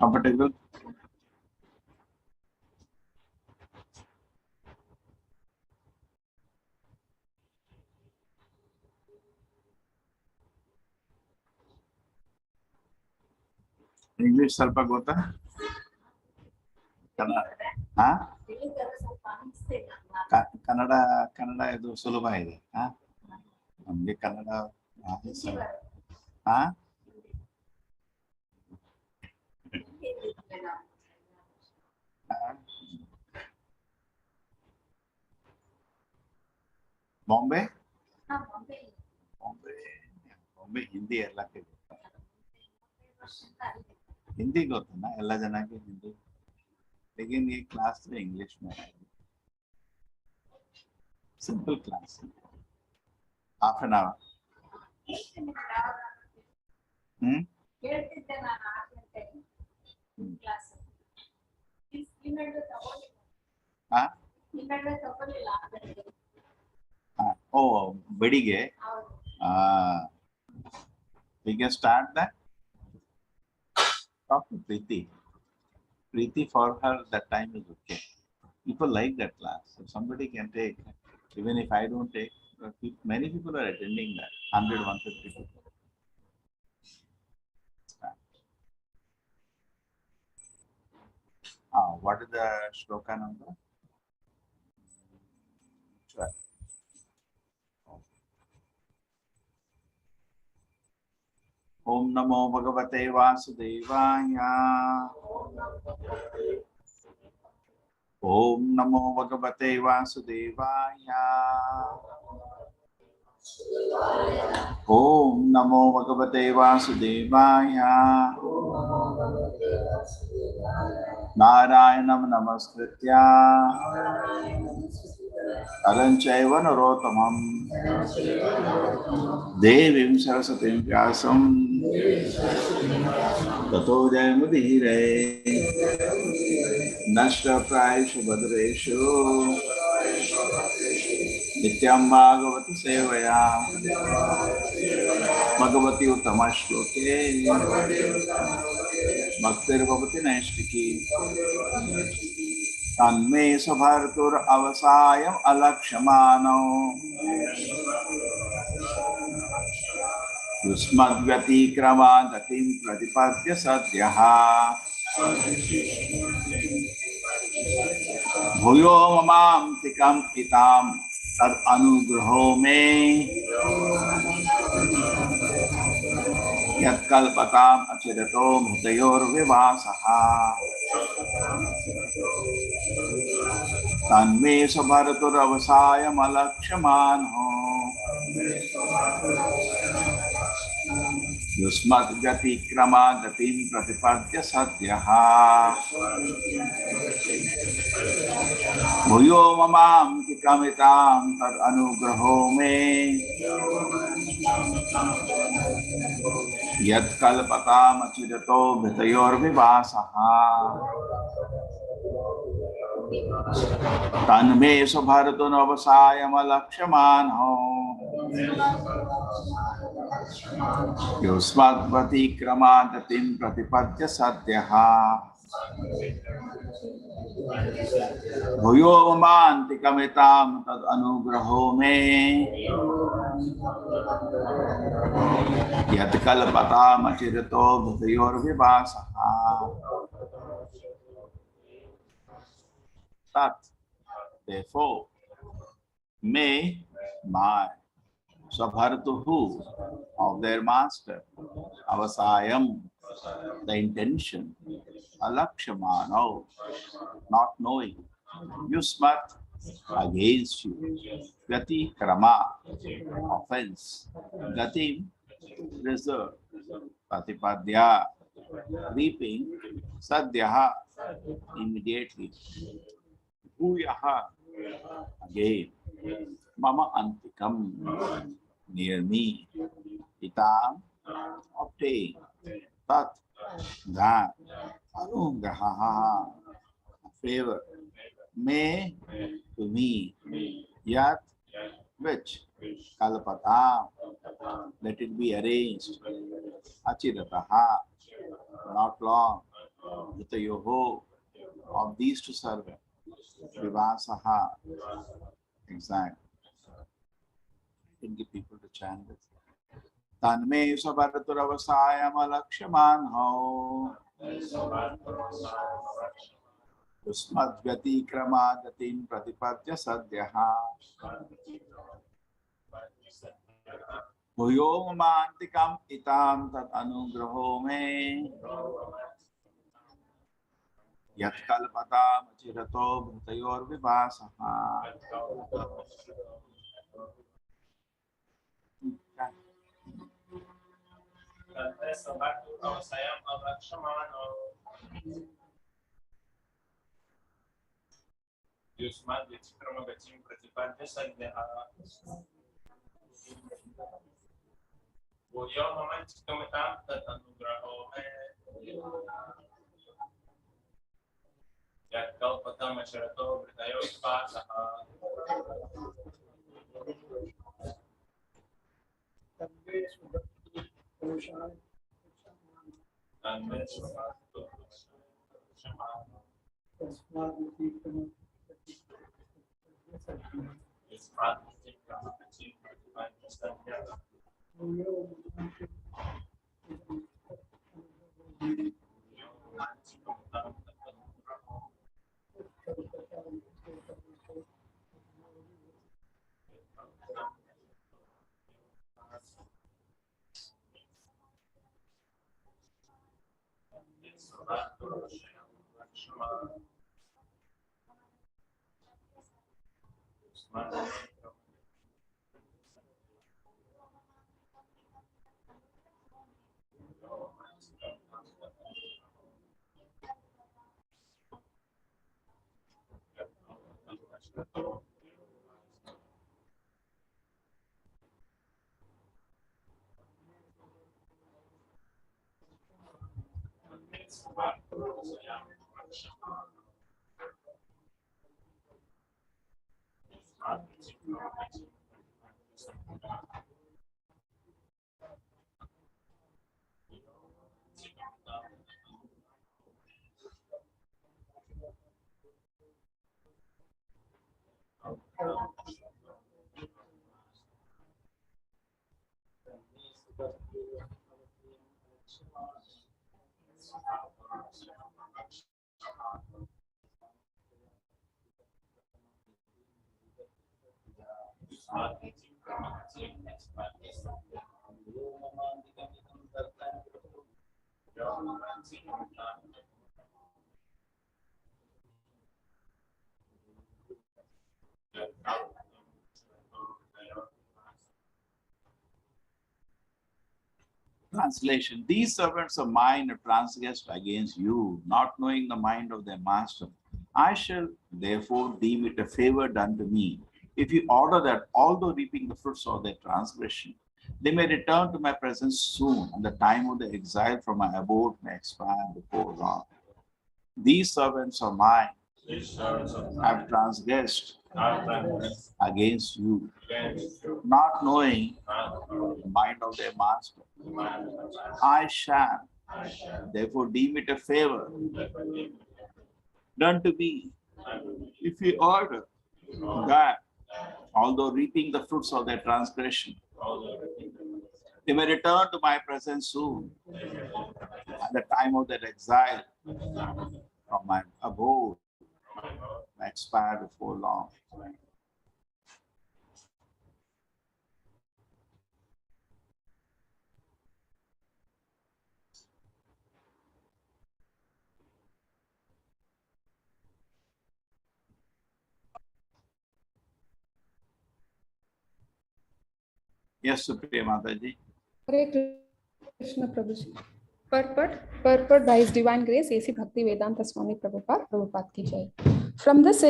Comfortable? English ಸ್ವಲ್ಪ ಗೊತ್ತಾ? ಕನ್ನಡ ಇದು ಸುಲಭ ಇದೆ. ನಮ್ಗೆ ಕನ್ನಡ ಬಾಂಬೆ ಹಿಂದಿ ಎಲ್ಲಕ್ಕೆ ಗೊತ್ತಾ? ಹಿಂದಿ ಗೊತ್ತನಾ ಎಲ್ಲ ಜನಕ್ಕೆ? ಹಿಂದಿ लेकिन ये क्लास में इंग्लिश में है, simple class, half an hour. ओ ಬೆಳಿಗ್ಗೆ we can start that. Talk to Preeti, for her that time is okay. People like that class. If somebody can take, even if I don't take, many people are attending that. 100, 150 people. What is the shloka number? 12. Om Namo Bhagavate Vasudevaya. Om Namo Bhagavate Vasudevaya. Om Namo Bhagavate Vasudevaya. Narayanam Namaskritya Alanchaiva Narottamam Devim Sarasatim Vyasam Tato Jayamudhire Nashta Prayeshu Bhadreshu Nityam Bhagavati Sevaya Bhagavati Uttamashloke Bhaktir Bhavati Naistiki Tanme Sabhartur Avasayam Alakshamano Yusmadvyati Kramagatim Pratipadya Satyaha Bhuyo Mamam Tikam Itam Tad Anugraho Me Yat Kalpatam Achirato Mutayor Vivasaha Tanme Sabharatur Avasayam Alakshamano Yusmat Gati Krama Gatim Pratipadya Satyaha Bhuyo Mamam Tikamitam Tad Anugraho Me Yat Kalpatam Achirato Bhitayor Vivasaha Tanme Sabharatun Avasayam Alakshamano Yusmadvati Kramadatim Pratipadya Satyaha Bhuyo Mamantikamitam Tad Anugraho Me Yat Kalpatam Achirato Bhitayor Vivasaha. That therefore may my Sabharatuhu of their master Avasayam, the intention, Alakshamano, not knowing, Yusmat, against you, Gati Krama, offense, Gatim, reserve, Patipadya, reaping, Sadhyaha, immediately, Bhuyaha, again, Mama Antikam, near me, Itam, obtain, Tat, that, Anugraha, favor, may, to me, Yat, which, Kalpata, let it be arranged, Achirataha, not long, Vitayoho, of these two servants, Vivasaha, exact. You can get people to chant this. Tanme Sabaraturavasayam Alakshaman Ho Usmadgati Kramagatin Pratipadya Sadhyaha Bhuyo Mamantikam Itam Tat Anugraho Me Yat Kalpatam Chirato Bhutayor Vivasaha. Translation: these servants of mine are transgressed against you, not knowing the mind of their master. I shall therefore deem it a favor done to me, if you order that, although reaping the fruits of their transgression, they may return to my presence soon, and the time of their exile from my abode may expire before long. These servants of mine have transgressed against you, not knowing the mind of their master. I shall therefore deem it a favor done to me, if you order that, although reaping the fruits of their transgression, they may return to my presence soon, at the time of their exile from my abode may expire before long. Yes, Supriya Mataji. Hare Krishna Prabhuji. Purport by His Divine Grace, A.C. Bhakti Vedanta Swami Prabhupada ki jai. From this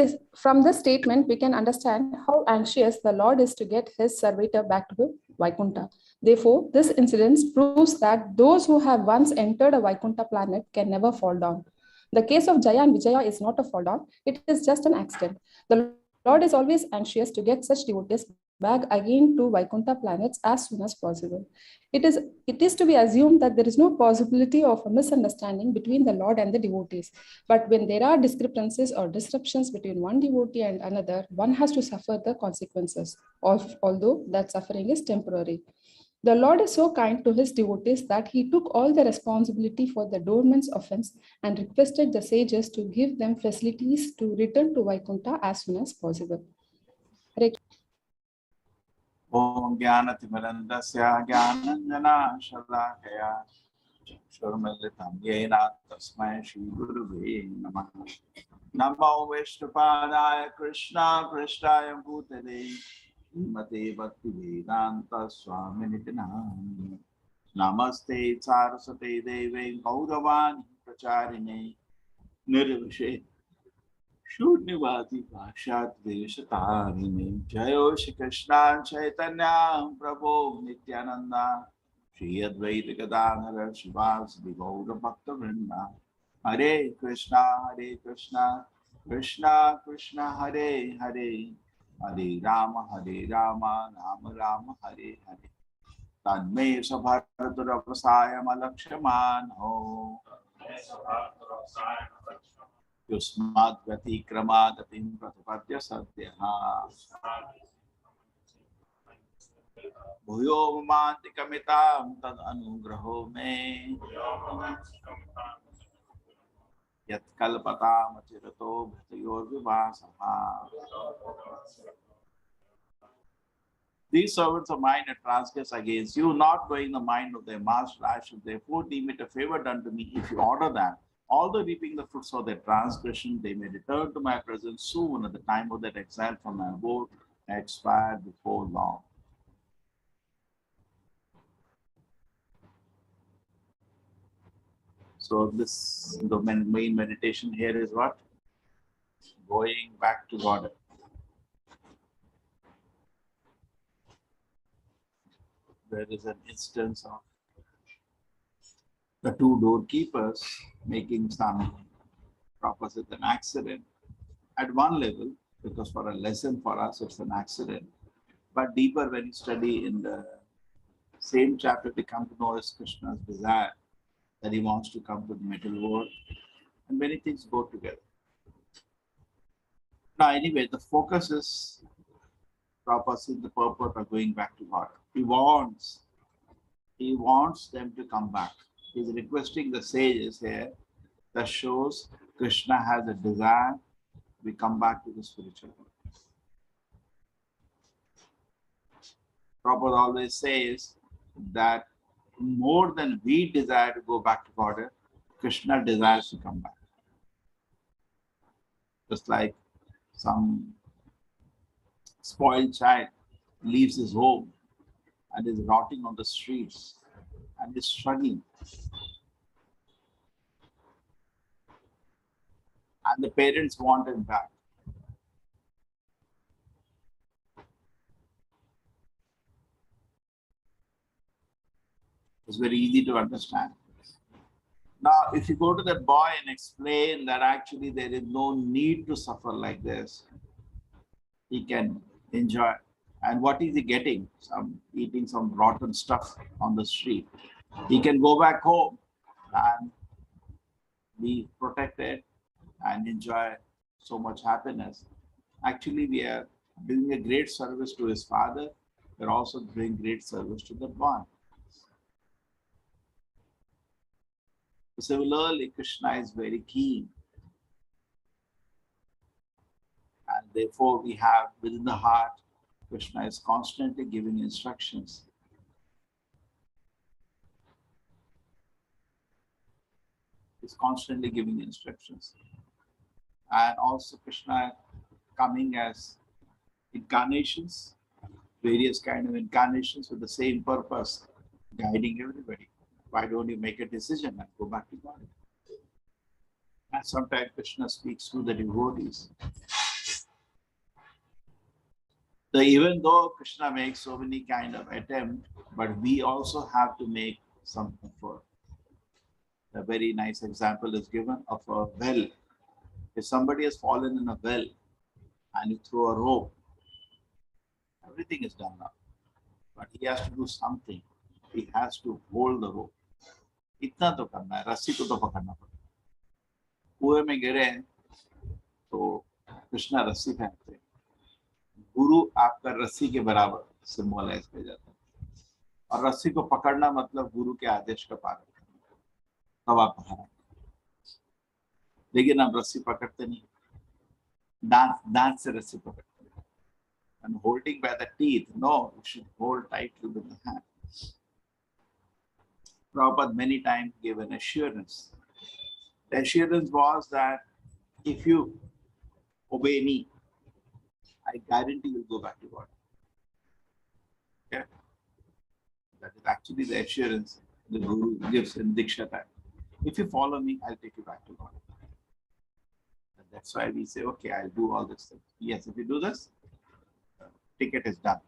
statement, we can understand how anxious the Lord is to get his servitor back to Vaikuntha. Therefore, this incident proves that those who have once entered a Vaikuntha planet can never fall down. The case of Jaya and Vijaya is not a fall down, it is just an accident. The Lord is always anxious to get such devotees back again to Vaikuntha planets as soon as possible. It is to be assumed that there is no possibility of a misunderstanding between the Lord and the devotees. But when there are discrepancies or disruptions between one devotee and another, one has to suffer the consequences, although that suffering is temporary. The Lord is so kind to his devotees that he took all the responsibility for the dormant's offense and requested the sages to give them facilities to return to Vaikuntha as soon as possible. Hare Om Jnanatimirandasya Jnananjana Shalakaya Chakshurmilitam Yena Tasmai Shri Guruve Namaha. Namo Vishnupadaya Krishna Krishnaya Bhutale Mate Bhakti Vedanta Swamini Namani. Namaste Saraswate Deve Gauravani Pracharine Nirvishe Shunivati Bhashat Deshatarine Jayo Shri Krishna Chaitanya Prabhu Nityananda Shri Advaita Gadadhara Shivasadi Gaura Bhakta Vrinda Hare Krishna Krishna Krishna Hare Hare Hare Rama Rama Rama Hare Hare Tanme Sabharaturapasayam Alakshman Yusmad Gati Kramadatim Pratapadya Sadhyaha Bhuyo Mamantikamitam Tad Anugraho Me Yat Kalpatam Atirato Bhatayor Vivasaha. These servants of mine are transgress against you, not knowing the mind of their master. I should therefore deem it a favor done to me if you order them. Although reaping the fruits of their transgression, they may return to my presence soon at the time of their exile from my abode, expired before long. So this, the main meditation here is what? Going back to God. There is an instance of the two doorkeepers making some proposite an accident. At one level, because for a lesson for us, it's an accident. But deeper, when you study in the same chapter, we come to know is Krishna's desire that he wants to come to the middle world, and many things go together. Now, anyway, the focus is proposing the purport of going back to God. He wants them to come back. He's requesting the sages here. That shows Krishna has a desire. We come back to the spiritual world. Prabhupada always says that more than we desire to go back to God, Krishna desires to come back. Just like some spoiled child leaves his home and is rotting on the streets and is struggling. And the parents want him back. It's very easy to understand. Now, if you go to that boy and explain that actually there is no need to suffer like this, he can enjoy. And what is he getting? Eating some rotten stuff on the street. He can go back home and be protected and enjoy so much happiness. Actually, we are doing a great service to his father. We're also doing great service to the boy. Similarly, Krishna is very keen. And therefore, we have within the heart, Krishna is constantly giving instructions. He's constantly giving instructions. And also Krishna coming as incarnations, various kind of incarnations with the same purpose, guiding everybody. Why don't you make a decision and go back to God? And sometimes Krishna speaks to the devotees. So even though Krishna makes so many kind of attempts, but we also have to make some effort. A very nice example is given of a well. If somebody has fallen in a well and you throw a rope, Everything is done now. But he has to do something. He has to hold the rope. इतना तो करना है, रस्सी को तो पकड़ना पड़ेगा. कुएं में गिरे तो कृष्णा रस्सी फेंकते हैं. गुरु आपका रस्सी के बराबर सिंबलाइज किया जाता है. और रस्सी को पकड़ना मतलब गुरु के आदेश का पालन करना. तब आप बाहर आए. लेकिन आप रस्सी पकड़ते नहीं, दांत से रस्सी पकड़ते. And holding by the teeth, no, you should hold tightly with the hand. Prabhupada many times gave an assurance. The assurance was that if you obey me, I guarantee you'll go back to God. Okay? That is actually the assurance the Guru gives in Diksha time. If you follow me, I'll take you back to God. And that's why we say, okay, I'll do all this thing. Yes, if you do this, ticket is done.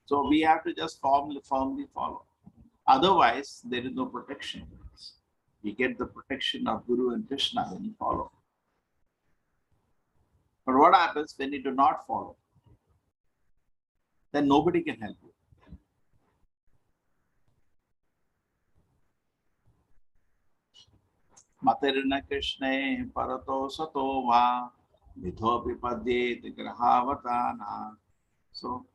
So we have to just firmly follow. Otherwise, there is no protection. You get the protection of Guru and Krishna when you follow. But what happens when you do not follow? Then nobody can help you. Materina Krishna Parato Sato Va Vidho Pipadye Grahavatana. So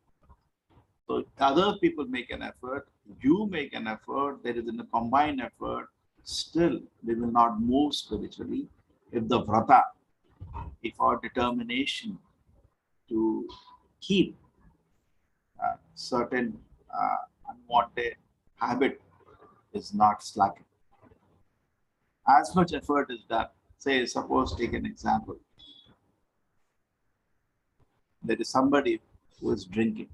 other people make an effort, you make an effort, there is a combined effort, still we will not move spiritually if the vrata, if our determination to keep certain unwanted habit is not slacking. As much effort is done. Say, suppose take an example. There is somebody who is drinking.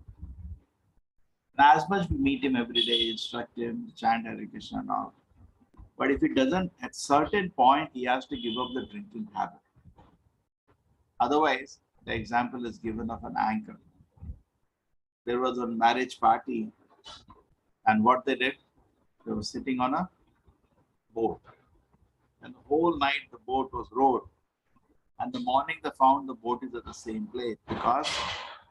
As much we meet him every day, instruct him, chant Hare Krishna and all. But if he doesn't, at certain point, he has to give up the drinking habit. Otherwise, the example is given of an anchor. There was a marriage party, and what they did, they were sitting on a boat. And the whole night the boat was rowed. And the morning they found the boat is at the same place because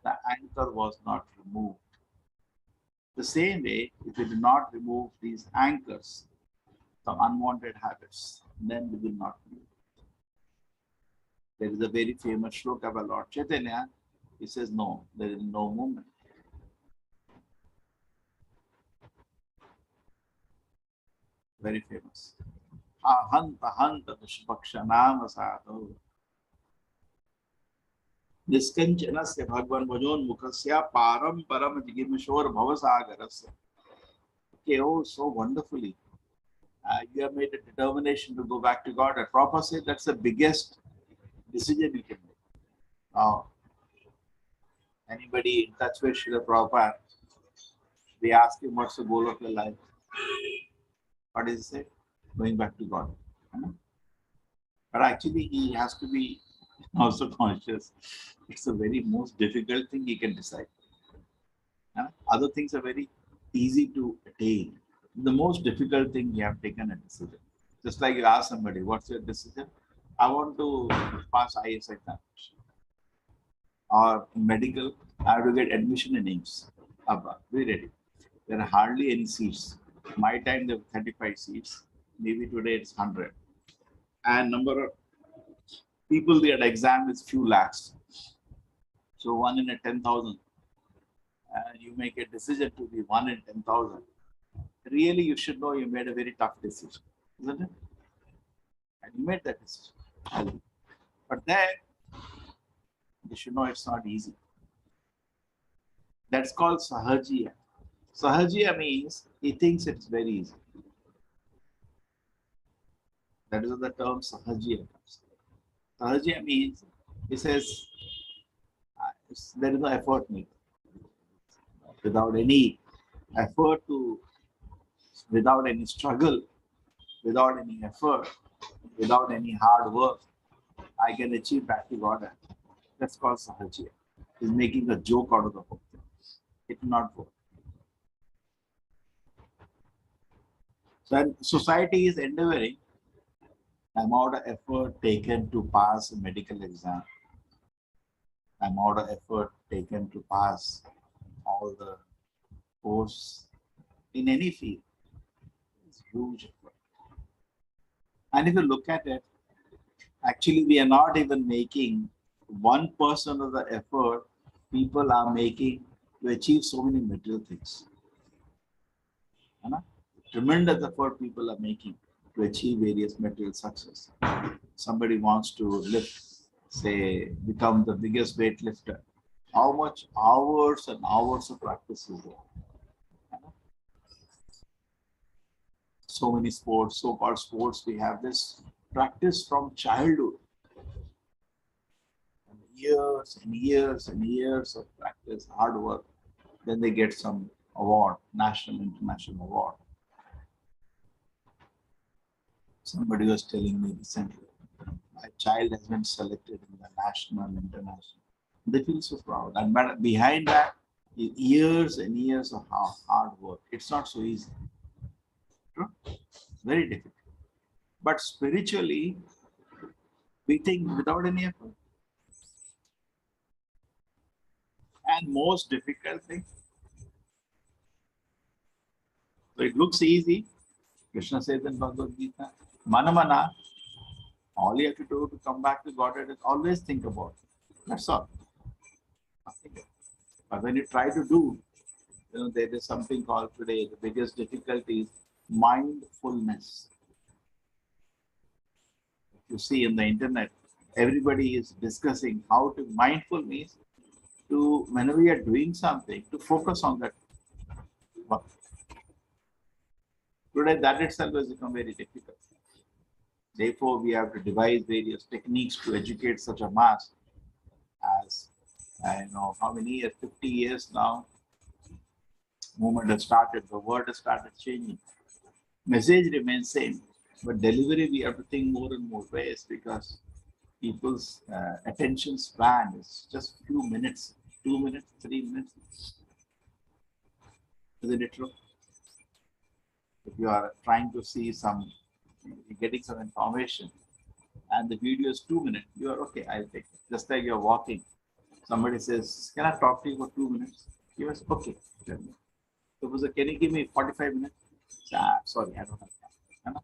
the anchor was not removed. The same way, if we do not remove these anchors, the unwanted habits, then we will not move. There is a very famous shloka by Lord Chaitanya. He says, no, there is no movement. Very famous. Ahanta hanta dushpakshanam asado. Niskanchanasya bhagwan vajon mukhasya param param jigimashor bhavasagarasya. Okay, oh, so wonderfully. You have made a determination to go back to God. At Prabhupada said that's the biggest decision you can make. Now, anybody in touch with Srila Prabhupada, they ask him what's the goal of your life. What does he say? Going back to God. But actually, he has to be also conscious. It's the very most difficult thing he can decide. Other things are very easy to attain. The most difficult thing you have taken a decision. Just like you ask somebody, what's your decision? I want to pass IS examination. Or in medical, I have to get admission in AIMS. Abba, be ready. There are hardly any seats. My time there were 35 seats. Maybe today it's 100. And number of people they had exam is few lakhs. So 1 in a 10,000. And you make a decision to be 1 in 10,000. Really, you should know you made a very tough decision, isn't it? And you made that decision. But then, you should know it's not easy. That's called sahajiya. Sahajiya means he thinks it's very easy. That is what the term sahajiya comes. Sahajiya means he says there is no effort needed. Without any effort without any struggle, without any effort, without any hard work, I can achieve back to God. That's called sahajiya. He's making a joke out of the whole thing. It will not work. So society is endeavoring amount of effort taken to pass a medical exam, amount of effort taken to pass all the course in any field is huge effort. And if you look at it, actually we are not even making 1% of the effort people are making to achieve so many material things. Tremendous effort people are making to achieve various material success. Somebody wants to lift, say, become the biggest weightlifter. How much hours and hours of practice is there? So many sports, so-called sports, we have this practice from childhood. And years and years and years of practice, hard work. Then they get some award, national, international award. Somebody was telling me recently, my child has been selected in the national, international. They feel so proud. And but behind that, years and years of hard work. It's not so easy. True? Very difficult. But spiritually, we think without any effort. And most difficult thing, so it looks easy. Krishna says in Bhagavad Gita, Manamana, all you have to do to come back to Godhead is always think about it. That's all. But when you try to do, there is something called today, the biggest difficulty is mindfulness. You see in the internet, everybody is discussing how to mindful means to, whenever you are doing something, to focus on that work. Today, that itself has become very difficult. Therefore, we have to devise various techniques to educate such a mass. As I know how many years, 50 years now, movement has started, the word has started changing. Message remains same, but delivery we have to think more and more ways because people's attention span is just few minutes, 2 minutes, 3 minutes. Isn't it true? If you are trying to see getting some information and the video is 2 minutes, you are okay, I'll take it. Just like you're walking. Somebody says, can I talk to you for 2 minutes? You say, okay. Suppose, can you give me 45 minutes? Sorry, I don't have time.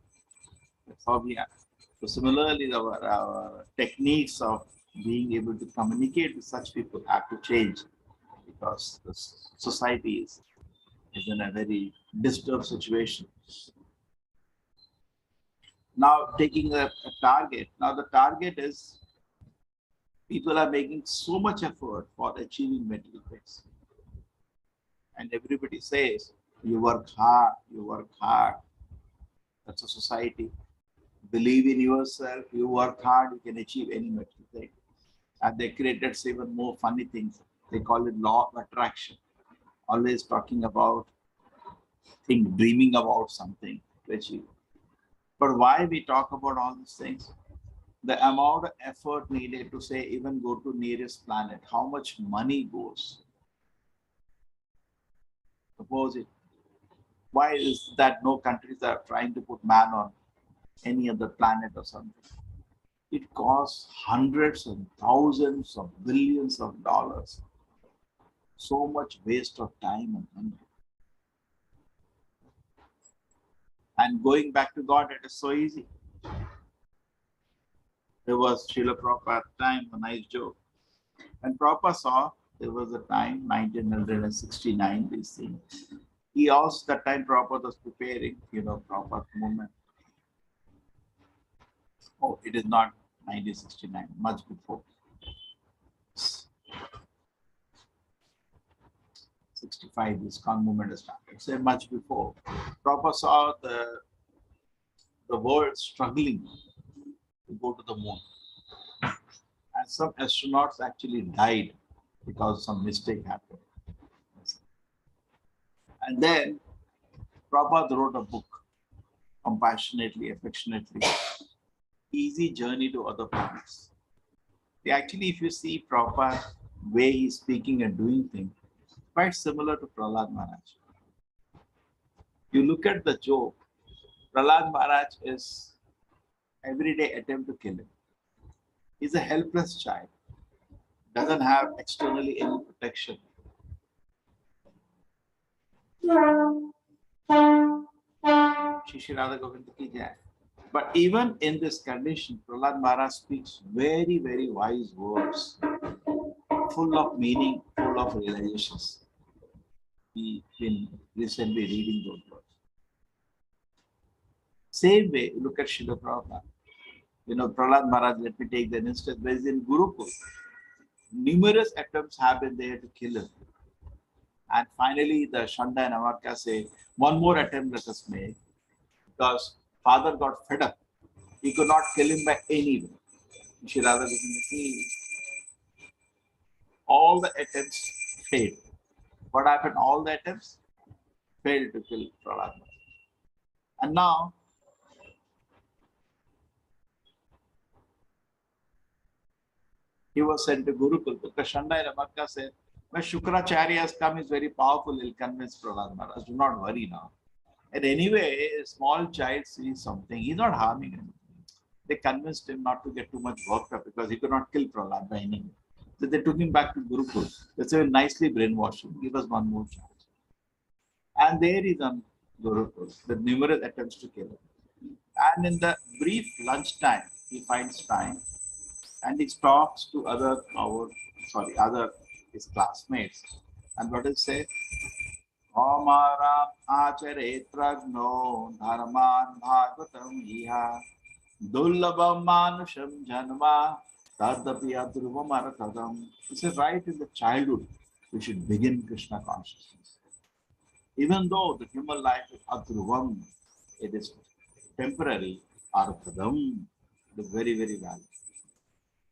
That's how we are. So similarly, our techniques of being able to communicate with such people have to change because the society is in a very disturbed situation. Now taking a target. Now the target is people are making so much effort for achieving material things. And everybody says, you work hard, you work hard. That's a society. Believe in yourself, you work hard, you can achieve any material thing. And they created even more funny things. They call it law of attraction. Always talking about dreaming about something to achieve. But why we talk about all these things? The amount of effort needed to say even go to nearest planet, how much money goes. Suppose it. Why is that no countries are trying to put man on any other planet or something? It costs hundreds and thousands of billions of dollars. So much waste of time and money. And going back to God, it is so easy. There was Srila Prabhupada time, a nice joke. And Prabhupada saw there was a time, 1969, this thing. He also, that time Prabhupada was preparing, Prabhupada movement. Oh, it is not 1969, much before. 65, this ISKCON movement started. Say much before. Prabhupada saw the world struggling to go to the moon. And some astronauts actually died because some mistake happened. And then Prabhupada wrote a book, compassionately, affectionately, easy journey to other planets. Actually, if you see Prabhupada's way he's speaking and doing things, quite similar to Prahlad Maharaj. You look at the joke, Prahlad Maharaj is everyday attempt to kill him. He's a helpless child, doesn't have externally any protection. Shri Radha Govinda ki jai. But even in this condition, Prahlad Maharaj speaks very, very wise words, full of meaning, full of realizations. We've been recently reading those words. Same way, look at Srila Prabhupada. Prahlad Maharaj, let me take the instance, where in Gurukul, numerous attempts have been there to kill him. And finally, the Shanda and Amartya say, one more attempt let us make, because father got fed up. He could not kill him by any way. Shri Radha Govinda ki, all the attempts failed. What happened? All the attempts failed to kill Prahlad Maharaj. And now, he was sent to Gurukul because Shanda and Amartya said, when Shukracharya has come, is very powerful, he'll convince Prahlad Maharaj. Do not worry now. And anyway, a small child sees something, he's not harming him. They convinced him not to get too much worked up because he could not kill Prahlad by any way. So they took him back to Gurukul. They said, nicely brainwash him, give us one more chance. And there is on Gurukul, the numerous attempts to kill him. And in the brief lunchtime, he finds time and he talks to his classmates. And what does he say? Omaram achareth pragno dharman bhagavatam iha dullabam manusham janma tadapi adruvam aratadam. He says, right in the childhood, we should begin Krishna consciousness. Even though the human life is adruvam, it is temporary, aratadam, it is very, very valuable.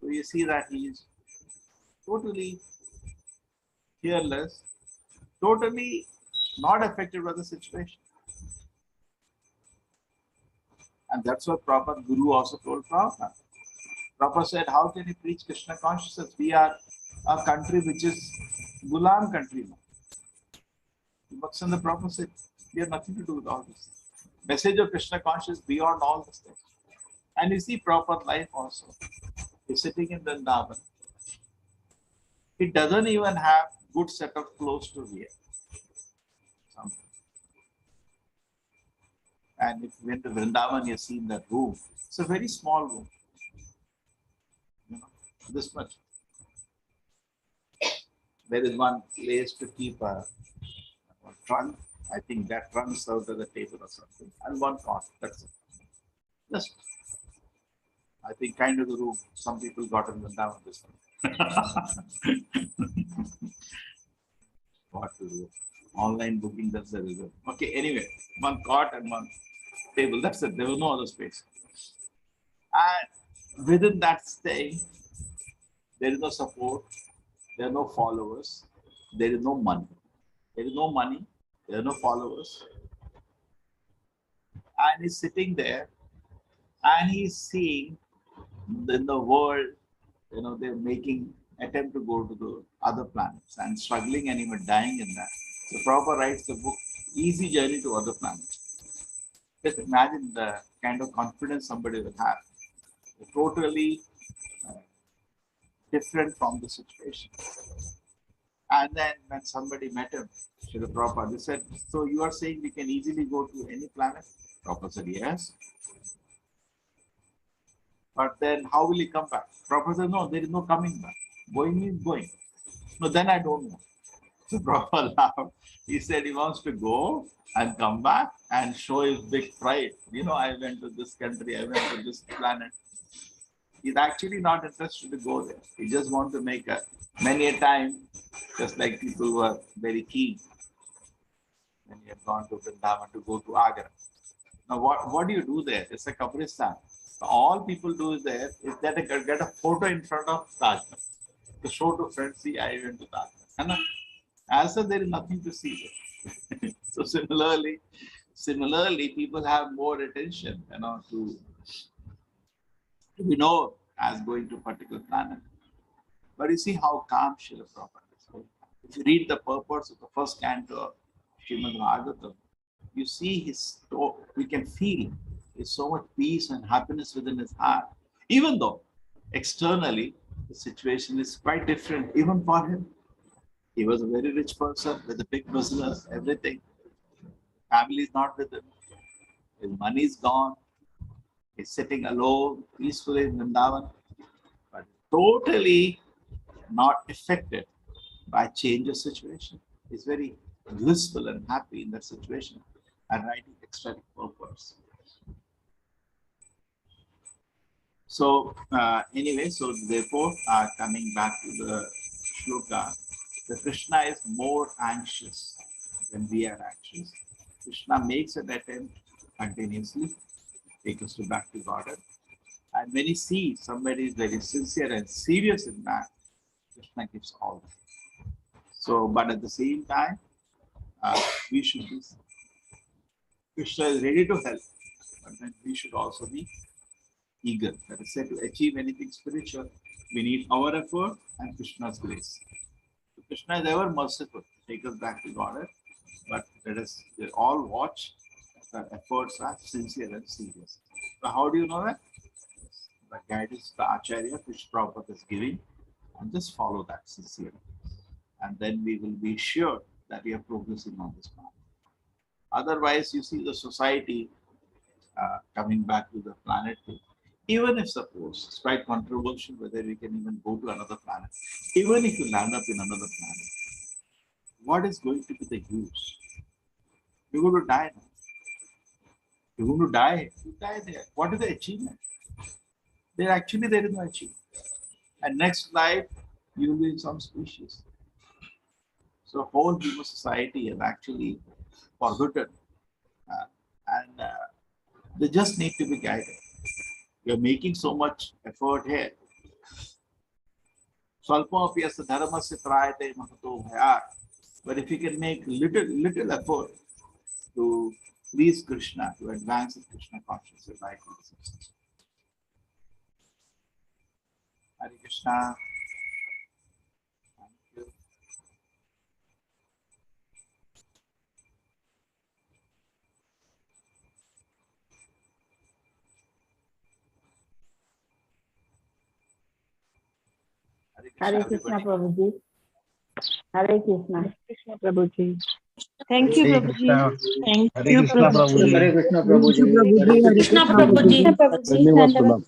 So you see that he is totally fearless, totally not affected by the situation. And that's what Prabhupada Guru also told Prabhupada. Prabhupada said, how can you preach Krishna consciousness? We are a country which is Gulam country now. Bhaktivinoda Prabhupada said, we have nothing to do with all this. Message of Krishna consciousness beyond all this things. And you see Prabhupada's life also. He's sitting in Vrindavan. He doesn't even have good set of clothes to wear. And if you went to Vrindavan, you've seen that room. It's a very small room. This much. There is one place to keep a trunk. I think that trunk serves as a table or something. And one cot. That's it. Just, I think kind of the room some people got in Vrindavan this one. What to do? Online booking, that's the result. Okay, anyway, one cot and one table. That's it. There was no other space. And within that stay, there is no support, there are no followers, there is no money. There is no money, there are no followers. And he's sitting there and he's seeing in the world, they're making attempt to go to the other planets and struggling and even dying in that. So Prabhupada writes the book, Easy Journey to Other Planets. Just imagine the kind of confidence somebody will have. Totally different from the situation. And then when somebody met him, Srila Prabhupada, they said, so you are saying we can easily go to any planet? Prabhupada said, yes. But then how will he come back? Prabhupada said, no, there is no coming back. Going means going. No, then I don't know. So Prabhupada laughed. He said he wants to go and come back and show his big pride. I went to this country, I went to this planet. He's actually not interested to go there. He just wants to make many a time, just like people who are very keen when you have gone to Vrindavan to go to Agra. Now, what do you do there? It's a Kabristan. All people do there is that they get a photo in front of Taj Mahal to show to friends, see, I went to Taj Mahal. And as such, there is nothing to see there. So similarly, people have more attention, to be known as going to a particular planet. But you see how calm Srila Prabhupada is. If you read the purpose of the first canto of Srimad Bhagavatam, you see his talk, we can feel There's so much peace and happiness within his heart, even though externally the situation is quite different, even for him. He was a very rich person with a big business, everything. Family is not with him. His money is gone. He's sitting alone, peacefully in Vrindavan, but totally not affected by change of situation. He's very blissful and happy in that situation and writing ecstatic purpose. So anyway, so therefore, coming back to the shloka, the Krishna is more anxious when we are anxious. Krishna makes an attempt continuously, take us back to Godhead. And when he sees somebody is very sincere and serious in that, Krishna gives all that. So, but at the same time, we should be, Krishna is ready to help, but then we should also be eager. That is said, to achieve anything spiritual, we need our effort and Krishna's grace. So Krishna is ever merciful, take us back to Godhead, but let us all watch that the efforts are sincere and serious. So how do you know that? The guidance the Acharya, which Prabhupada is giving, and just follow that sincerely. And then we will be sure that we are progressing on this path. Otherwise, you see the society coming back to the planet. Even if suppose it's quite controversial whether we can even go to another planet, even if you land up in another planet, what is going to be the use? You're going to die now. You're going to die. You die there. What is the achievement? There is no achievement. And next life, you will be in some species. So whole human society is actually forgotten, and they just need to be guided. You're making so much effort here. But if you can make little effort to please Krishna, to advance the Krishna consciousness, like this. Hare Krishna. Thank you. Hare Krishna, Prabhuji. Hare Krishna. Krishna Prabhuji. Thank you, Hare Prabhuji. Krishna. Thank Hare you, Krishna, Prabhuji. Prabhuji. Hare Krishna Thank you, Prabhuji. Prabhuji. Hare Krishna Krishna, Prabhuji. Prabhuji. Dhanyavad Prabhuji.